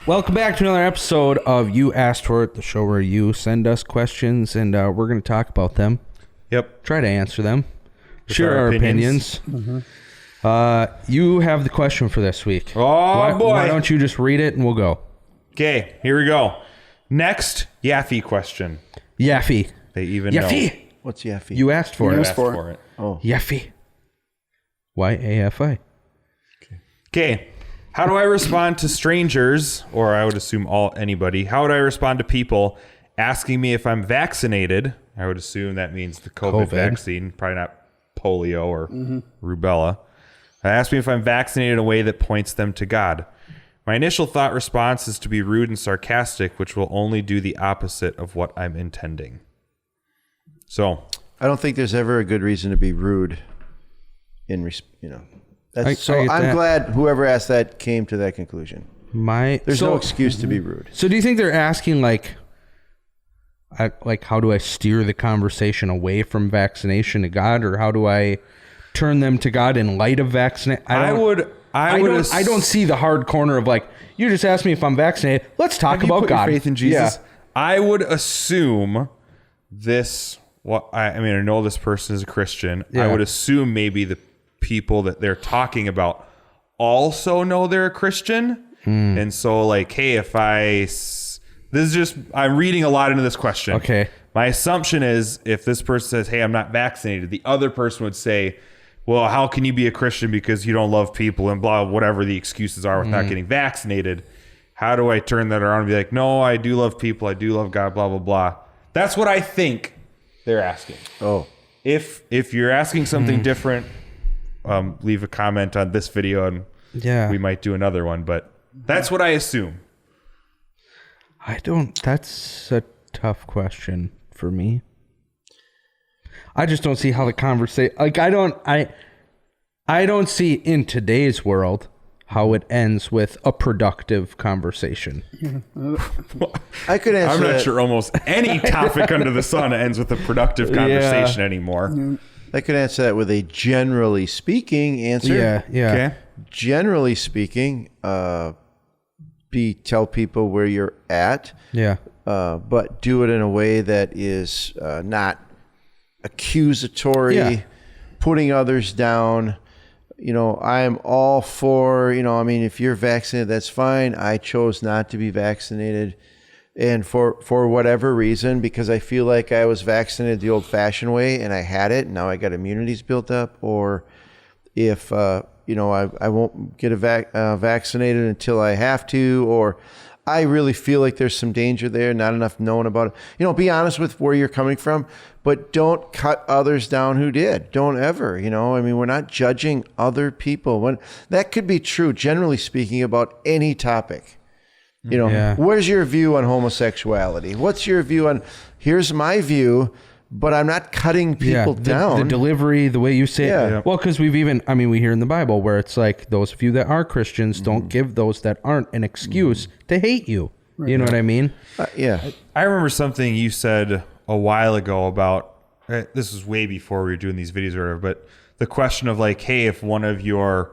Welcome back to another episode of You Asked For It, the show where you send us questions and we're going to talk about them. Yep. Try to answer them. Share our opinions. Mm-hmm. You have the question for this week. Oh, boy. Why don't you just read it and we'll go. Okay, here we go. Next YAFI question. YAFI. They even YAFI. know. What's YAFI? You asked for You it. asked for it. Oh. YAFI. YAFI. Okay. How do I respond to strangers, or I would assume anybody? How would I respond to people asking me if I'm vaccinated? I would assume that means the COVID vaccine, probably not polio or rubella. Ask me if I'm vaccinated in a way that points them to God. My initial thought response is to be rude and sarcastic, which will only do the opposite of what I'm intending. So, I don't think there's ever a good reason to be rude. I'm glad whoever asked that came to that conclusion. There's no excuse to be rude. So do you think they're asking how do I steer the conversation away from vaccination to God, or how do I turn them to God in light of vaccination? I don't see the hard corner of you just asked me if I'm vaccinated. Let's talk about God. Faith in Jesus. Yeah. I would assume this. Well, I know this person is a Christian. Yeah. I would assume maybe the people that they're talking about also know they're a Christian. And so hey, I'm reading a lot into this question. Okay. My assumption is if this person says, hey, I'm not vaccinated, the other person would say, well, how can you be a Christian because you don't love people and blah, whatever the excuses are with not getting vaccinated. How do I turn that around and be like, no, I do love people. I do love God, blah, blah, blah. That's what I think they're asking. Oh. If you're asking something different, leave a comment on this video and we might do another one, but that's what I assume. That's a tough question for me. I just don't see how the conversation, I don't see in today's world how it ends with a productive conversation. I could answer I'm not sure almost any topic under the sun ends with a productive conversation anymore. I could answer that with a generally speaking answer. Yeah. Okay. Generally speaking, tell people where you're at. Yeah. But do it in a way that is not accusatory, putting others down. I'm all for, if you're vaccinated, that's fine. I chose not to be vaccinated. And for whatever reason, because I feel like I was vaccinated the old-fashioned way and I had it, and now I got immunities built up, or if I won't get vaccinated until I have to, or I really feel like there's some danger there, not enough known about it. Be honest with where you're coming from, but don't cut others down who did. Don't ever, we're not judging other people. That could be true, generally speaking, about any topic. Where's your view on homosexuality? What's your view on, here's my view, but I'm not cutting people down. The delivery, the way you say it. Well, because we hear in the Bible where it's those of you that are Christians, don't give those that aren't an excuse to hate you. Right. You know what I mean? I remember something you said a while ago about, this was way before we were doing these videos or whatever, but the question of hey, if one of your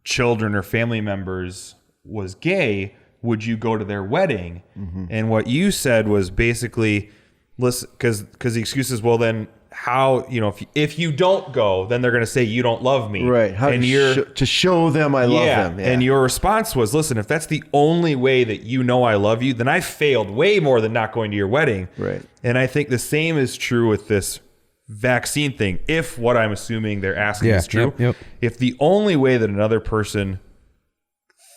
children or family members was gay, would you go to their wedding? And what you said was basically, listen, because the excuse is, well, then how, if you don't go, then they're going to say you don't love me. Right. To show them I love them. Yeah. And your response was, listen, if that's the only way that I love you, then I failed way more than not going to your wedding. Right. And I think the same is true with this vaccine thing. If what I'm assuming they're asking is true, if the only way that another person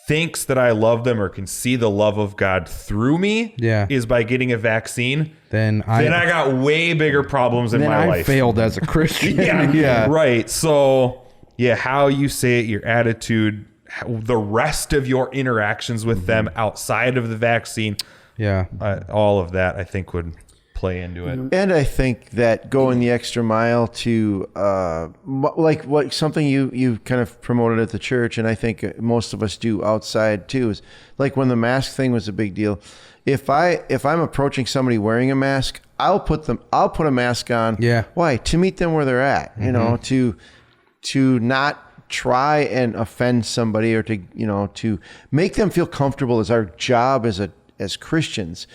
thinks that I love them or can see the love of God through me is by getting a vaccine, then I got way bigger problems in my life. I failed as a Christian. Right. So, how you say it, your attitude, the rest of your interactions with them outside of the vaccine, all of that I think would play into it. And I think that going the extra mile to what something you kind of promoted at the church, and I think most of us do outside too, is when the mask thing was a big deal. If I'm approaching somebody wearing a mask, I'll put a mask on. Yeah. Why? To meet them where they're at. To not try and offend somebody or to make them feel comfortable is our job as Christians,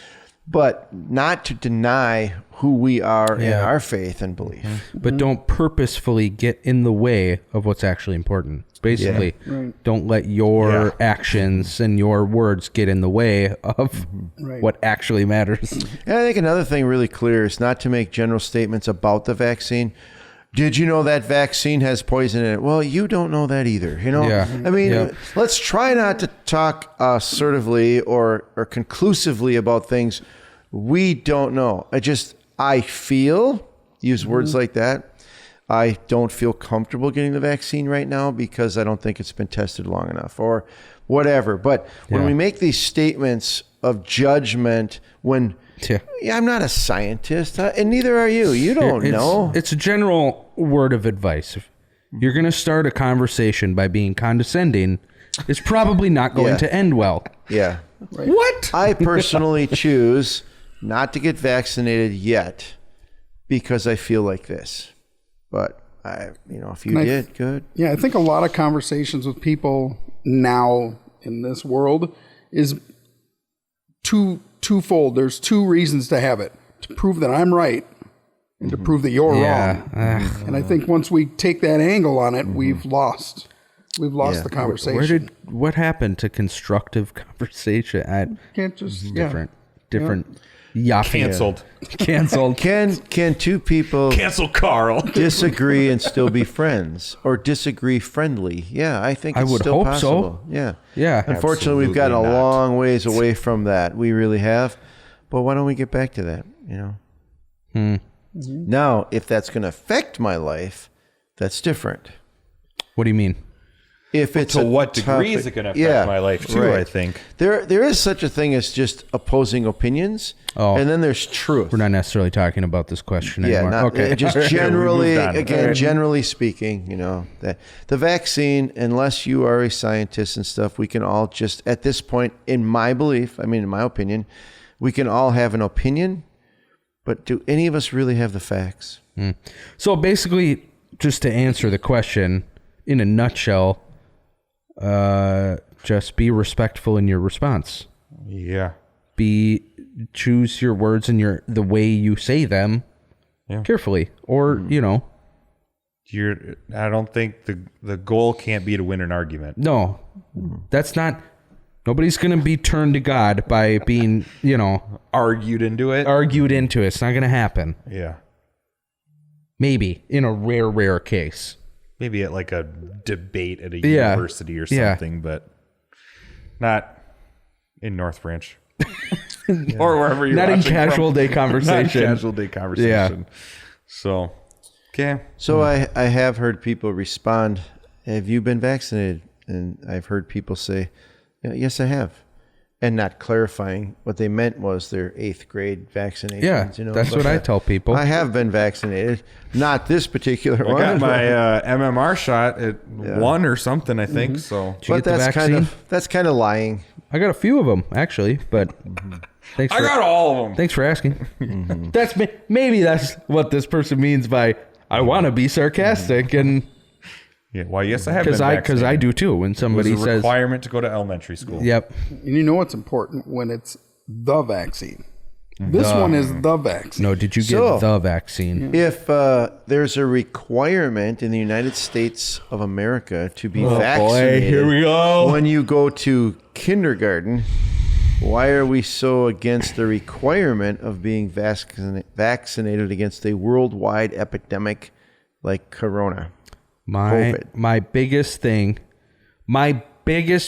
but not to deny who we are in our faith and belief. But don't purposefully get in the way of what's actually important. Basically, don't let your actions and your words get in the way of what actually matters. And I think another thing really clear is not to make general statements about the vaccine. Did you know that vaccine has poison in it? Well, you don't know that either. I mean, let's try not to talk assertively or conclusively about things we don't know. I feel, use words like that. I don't feel comfortable getting the vaccine right now because I don't think it's been tested long enough or whatever. But when we make these statements of judgment, I'm not a scientist, and neither are you. You don't know. It's a general word of advice. If you're going to start a conversation by being condescending, it's probably not going to end well. Yeah. Right. What? I personally choose not to get vaccinated yet because I feel like this. But if you did, good. Yeah, I think a lot of conversations with people now in this world is twofold. There's two reasons to have it: to prove that I'm right and to prove that you're wrong. And I think once we take that angle on it, we've lost the conversation. What happened to constructive conversation? Can't just different. YAFI canceled. Can two people cancel Carl disagree and still be friends or disagree friendly? Yeah, I think it's still possible. So. Yeah. Unfortunately, we've gotten a long ways away from that. We really have. But why don't we get back to that? Now, if that's going to affect my life, that's different. What do you mean? If it's to what degree is it going to affect my life too? Right. I think there is such a thing as just opposing opinions, and then there's truth. We're not necessarily talking about this question anymore. Okay, just generally, generally speaking, that the vaccine, unless you are a scientist and stuff, we can all just at this point, in my opinion, we can all have an opinion, but do any of us really have the facts? So basically, just to answer the question in a nutshell. Just be respectful in your response. Yeah. Choose your words and the way you say them carefully, or I don't think the goal can't be to win an argument. No, that's not. Nobody's gonna be turned to God by being argued into it. It's not gonna happen. Yeah. Maybe in a rare case. Maybe at like a debate at a university or something, but not in North Branch or wherever you're not in casual day conversation. Not in casual day conversation. Yeah. So, okay. So I have heard people respond, "Have you been vaccinated?" And I've heard people say, "Yes, I have," and not clarifying what they meant was their 8th grade vaccinations. Yeah, that's what I tell people. I have been vaccinated, not this particular one. I got my MMR shot at 1 or something, I think. So, but that's kind of lying. I got a few of them actually, but thanks. I got all of them. Thanks for asking. Maybe that's what this person means by I want to be sarcastic and. Yeah, well, yes, I have been vaccinated. Because I do too. When somebody says requirement to go to elementary school. Yep. And you know what's important when it's the vaccine. This one is the vaccine. No, did you get the vaccine? If there's a requirement in the United States of America to be vaccinated, boy, here we go. When you go to kindergarten, why are we so against the requirement of being vaccinated against a worldwide epidemic like Corona? My biggest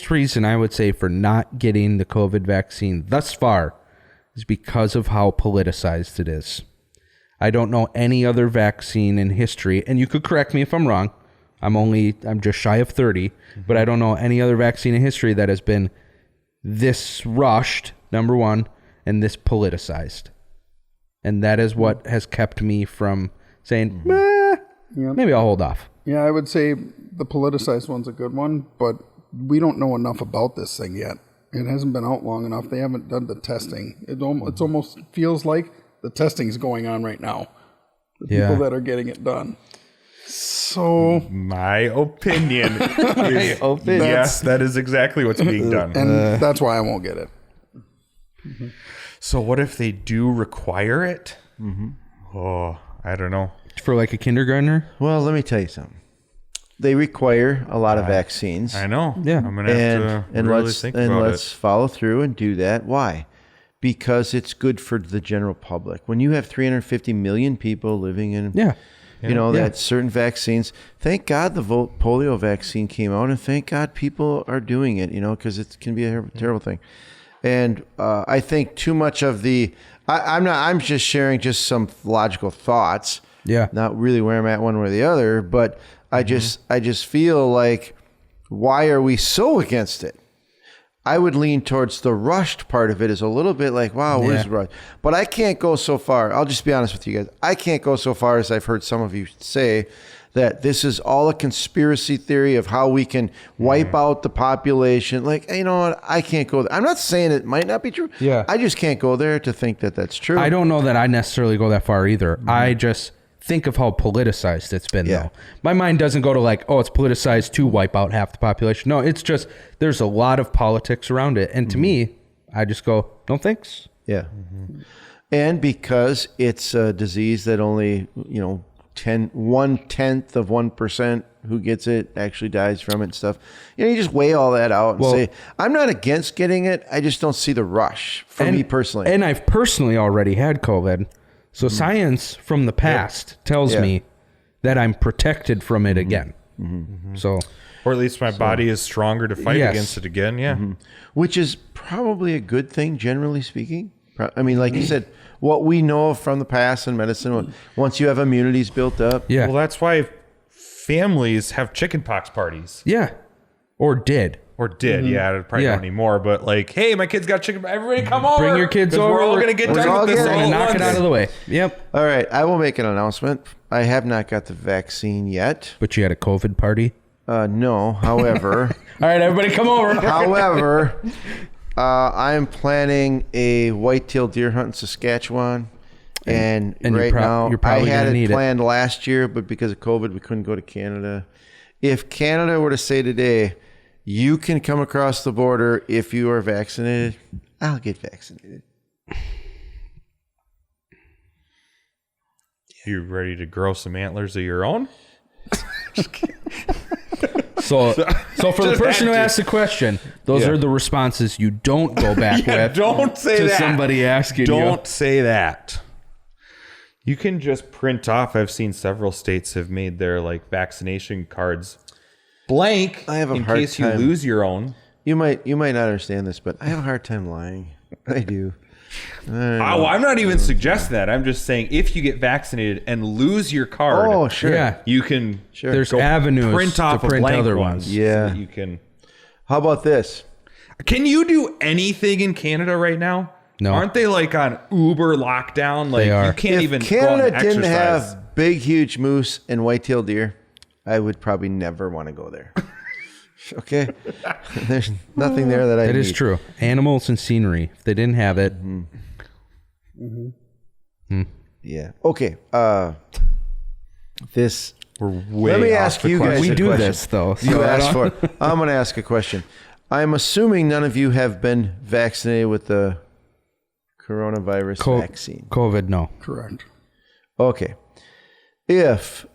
reason I would say for not getting the COVID vaccine thus far is because of how politicized it is. I don't know any other vaccine in history, and you could correct me if I'm wrong. I'm just shy of 30, but I don't know any other vaccine in history that has been this rushed, number one, and this politicized. And that is what has kept me from saying, maybe I'll hold off. Yeah, I would say the politicized one's a good one, but we don't know enough about this thing yet. It hasn't been out long enough. They haven't done the testing. It almost feels like the testing's going on right now. The people that are getting it done. So my opinion is yes, that is exactly what's being done. And that's why I won't get it. So what if they do require it? Oh, I don't know. For like a kindergartner? Well, let me tell you something. They require a lot of vaccines. I know. Yeah. I'm gonna have to really think about let's follow through and do that. Why? Because it's good for the general public. When you have 350 million people living in, that certain vaccines. Thank God the polio vaccine came out, and thank God people are doing it. Because it can be a terrible thing. And I think too much of the. I'm just sharing just some logical thoughts. Yeah. Not really where I'm at one way or the other, but I just feel like, why are we so against it? I would lean towards the rushed part of it is a little bit like, wow, what is rushed? But I can't go so far. I'll just be honest with you guys. I can't go so far as I've heard some of you say that this is all a conspiracy theory of how we can wipe out the population. Like, you know what? I can't go there. I'm not saying it might not be true. Yeah. I just can't go there to think that that's true. I don't know that I necessarily go that far either. I just think of how politicized it's been, though. My mind doesn't go to like, oh, it's politicized to wipe out half the population. No, it's just there's a lot of politics around it. And to me, I just go, no thanks. Yeah. And because it's a disease that only, 1/10 of 1% who gets it actually dies from it and stuff. You just weigh all that out and say, I'm not against getting it. I just don't see the rush for me personally. And I've personally already had COVID. So science from the past tells me that I'm protected from it again. So, or at least my body is stronger to fight against it again. Yeah. Which is probably a good thing, generally speaking. I mean, like you said, what we know from the past in medicine, once you have immunities built up. yeah. Well, that's why families have chickenpox parties. Yeah. Or did. Or did, probably not anymore. But like, hey, my kid's got chicken. Everybody come over. Bring your kids over. We're all going to get done with this. We're going to knock it out of the way. Yep. All right. I will make an announcement. I have not got the vaccine yet. But you had a COVID party? No. However. All right, everybody come over. However, I'm planning a whitetail deer hunt in Saskatchewan. And right now, I had it planned last year, but because of COVID, we couldn't go to Canada. If Canada were to say today, you can come across the border if you are vaccinated, I'll get vaccinated. You ready to grow some antlers of your own? So for the person who asked the question, those are the responses you don't go back with. Don't say to that. Somebody asking Don't say that. You can just print off. I've seen several states have made their like vaccination cards blank in case you lose your own. You might not understand this, but I have a hard time lying. I do. I'm not even suggesting that. I'm just saying if you get vaccinated and lose your card, oh sure, yeah, you can. Sure. There's avenues print off to print a blank other one. ones. Yeah, so that you can. How about this? Can you do anything in Canada right now? No. Aren't they like on Uber lockdown? Like They are. you can't If even. Canada go and didn't exercise. have big, huge moose and white-tailed deer, I would probably never want to go there. Okay, there's nothing there that I. That is true. Animals and scenery. If they didn't have it. Yeah. Okay. This. We're way Let me off ask the you guys. We a do question. this though. You so I asked don't- for it. I'm going to ask a question. I'm assuming none of you have been vaccinated with the coronavirus vaccine. COVID, no. Correct. Okay. If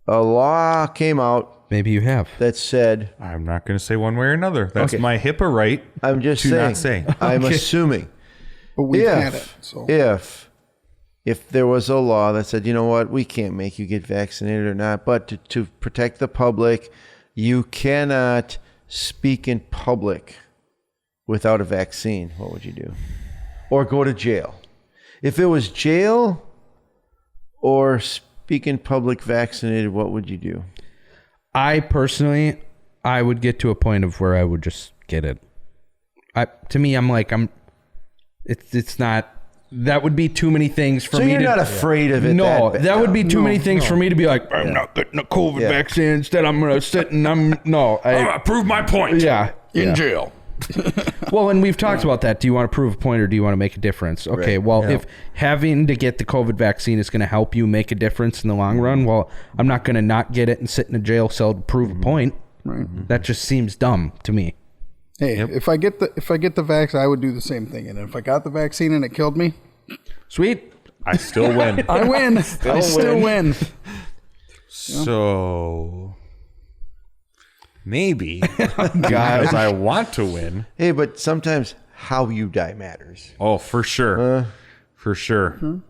a law came out Maybe you have. that said, I'm not going to say one way or another. That's Okay. my HIPAA right. I'm just To saying, not say. I'm assuming But we've had it. So if there was a law that said, you know what, we can't make you get vaccinated or not, but to protect the public, you cannot speak in public without a vaccine, what would you do? Or go to jail? If it was jail or speak in public vaccinated, what would you do? I personally, I would get to a point of where I would just get it. To me, it's not. That would be too many things for So me. you're to, not afraid of it? No, that that would be too many things for me to be like, I'm not getting a COVID vaccine. Instead, I'm gonna sit and I prove my point. Yeah, in jail. Well, and we've talked about that. Do you want to prove a point or do you want to make a difference? Okay, Right. well, if having to get the COVID vaccine is going to help you make a difference in the long run, well, I'm not going to not get it and sit in a jail cell to prove a point. Right. That just seems dumb to me. Hey, if I get the vax, I would do the same thing. And if I got the vaccine and it killed me, Sweet. I still win. I win. I still win. So maybe because I want to win. Hey, but sometimes how you die matters. Oh, for sure. For sure.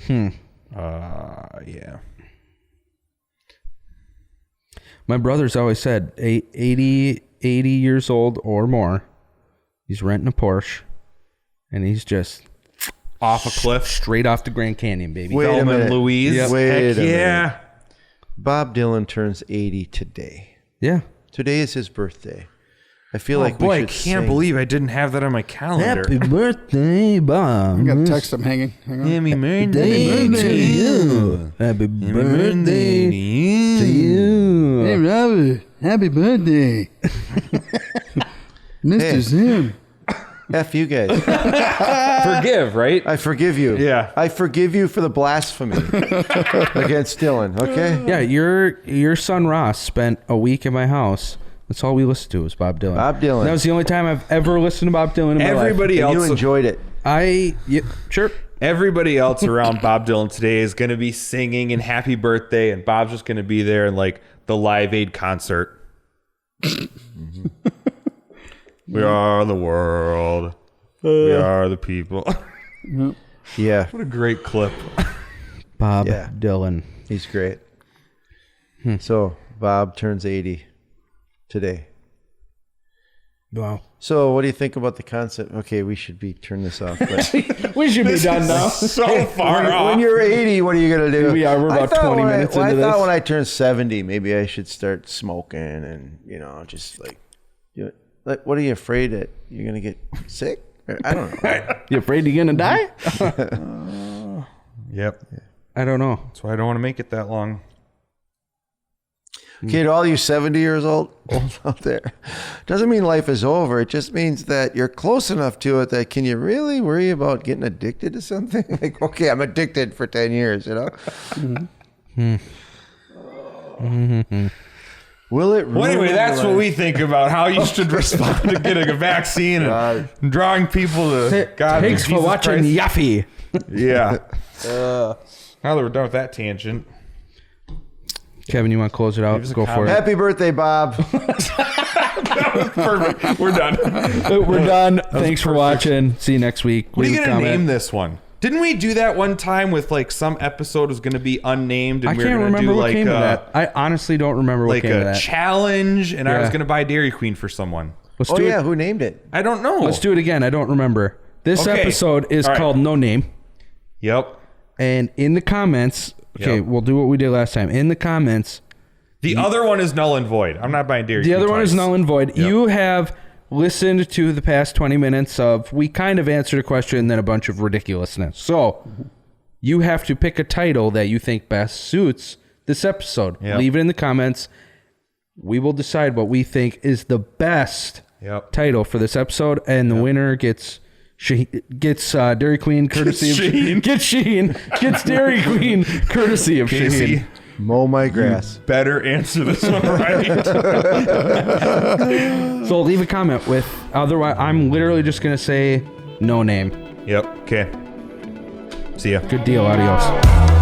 Yeah. My brother's always said 80 years old or more. He's renting a Porsche and he's just Off a cliff. straight off the Grand Canyon, baby. Wait a Thelma and minute. Louise. Yep. Wait Heck a yeah. minute. Bob Dylan turns 80 today. Yeah. Today is his birthday. I feel like Boy, we I should can't sing. believe I didn't have that on my calendar. Happy birthday, Bob. I got a text I'm hanging. Hang on. Happy birthday to you. Happy Happy birthday to you. to you. Hey, Robert, happy birthday. Mr. Hey. Sim. F you guys. Forgive, right? I forgive you. Yeah. I forgive you for the blasphemy against Dylan, okay? Yeah, your son Ross spent a week at my house. That's all we listened to was Bob Dylan. Bob Dylan. That was the only time I've ever listened to Bob Dylan in my life. Everybody And you else, enjoyed it. Sure. everybody else around Bob Dylan today is going to be singing and happy birthday, and Bob's just going to be there in like the Live Aid concert. We are the world. We are the people. Yeah, What a great clip. Bob Yeah. Dylan. he's great. So, Bob turns 80 today. Wow. So, what do you think about the concept? Okay, we should turn this off. But We should be done now. So far off. when you're 80, what are you going to do? We're about I thought 20 when minutes I into thought this. when I turn 70, maybe I should start smoking and, just like, what are you afraid that you're going to get sick? Or, I don't know. You afraid you're going to die? Yep. I don't know. That's why I don't want to make it that long. Okay, to all you 70 years old out there, doesn't mean life is over. It just means that you're close enough to it that can you really worry about getting addicted to something? Like, okay, I'm addicted for 10 years, Will it Well, anyway, ruin that's your what life? we think about how you should respond to getting a vaccine and drawing people to God. and Thanks for Jesus watching Christ. YAFI. Yeah. Now that we're done with that tangent. Kevin, you want to close it out? us a Go for comment. it. Happy birthday, Bob. Perfect. We're done. We're done. Thanks for watching. See you next week. What are you Leave a going to comment. name this one? Didn't we do that one time with like some episode was going to be unnamed and I we were can't going to remember do what like came of that. I honestly don't remember what like came of a that. challenge and I was Yeah. going to buy Dairy Queen for someone. Let's Oh, do yeah, it. who named it? I don't know. Let's do it again. I don't remember. This Okay. episode is All right. called No Name. Yep. And in the comments, okay, Yep. we'll do what we did last time. In the comments, The other one is null and void. I'm not buying Dairy the Queen other one is twice. null and void. Yep. You have listened to the past 20 minutes of we kind of answered a question and then a bunch of ridiculousness. So you have to pick a title that you think best suits this episode. Yep. Leave it in the comments. We will decide what we think is the best Yep. title for this episode, and the winner gets Dairy Queen courtesy of Shaheen. gets Dairy Queen courtesy of Casey, Shaheen. Mow my grass. better answer this one right. So leave a comment with otherwise. I'm literally just gonna say no name. Yep. Okay. See ya. Good deal. Adios.